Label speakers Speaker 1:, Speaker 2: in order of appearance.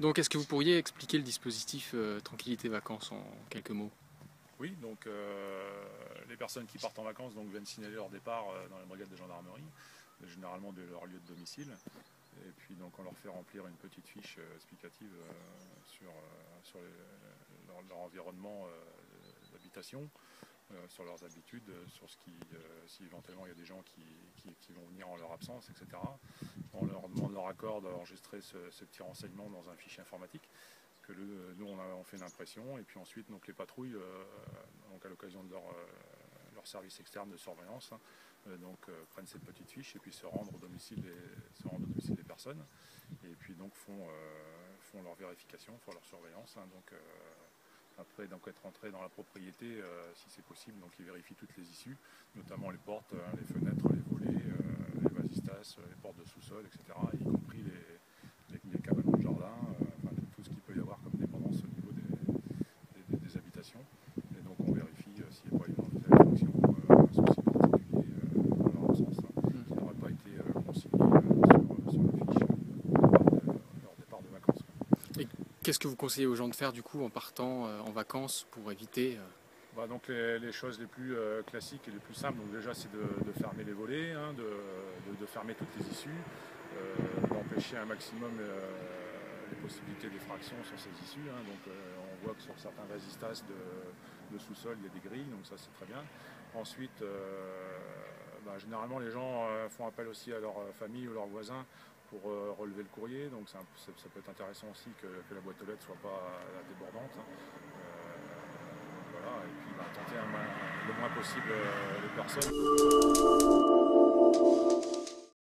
Speaker 1: Donc, est-ce que vous pourriez expliquer le dispositif Tranquillité Vacances en quelques mots?
Speaker 2: Oui, donc les personnes qui partent en vacances donc, viennent signaler leur départ dans la brigade de gendarmerie, généralement de leur lieu de domicile. Et puis donc on leur fait remplir une petite fiche explicative sur leur environnement d'habitation, sur leurs habitudes, sur si éventuellement il y a des gens qui vont venir en leur absence, etc. On leur demande leur accord d'enregistrer ce petit renseignement dans un fichier informatique. Nous on fait une impression et puis ensuite donc, les patrouilles donc à l'occasion de leur service externe de surveillance prennent cette petite fiche et puis se rendent au domicile des personnes et puis donc font leur vérification, font leur surveillance après être rentré dans la propriété si c'est possible, donc ils vérifient toutes les issues, notamment les portes, les fenêtres, les volets, les vasistas, les portes de sous-sol, etc., y compris les cabanes de jardin, tout ce qu'il peut y avoir comme dépendance au niveau des habitations. Et donc on vérifie s'il n'y a pas eu des infractions, un souci particulier dans leur absence, qui n'aurait pas été consigné sur la fiche leur départ de vacances.
Speaker 1: Et qu'est-ce que vous conseillez aux gens de faire du coup en partant en vacances pour éviter
Speaker 2: donc les choses les plus classiques et les plus simples, donc déjà c'est de fermer les volets, de fermer toutes les issues, d'empêcher un maximum les possibilités d'effraction sur ces issues. On voit que sur certains vasistas de sous-sol il y a des grilles, donc ça c'est très bien. Ensuite, généralement les gens font appel aussi à leur famille ou leurs voisins pour relever le courrier, donc ça peut être intéressant aussi que la boîte aux lettres ne soit pas débordante. Voilà, et puis tenter le moins possible les personnes.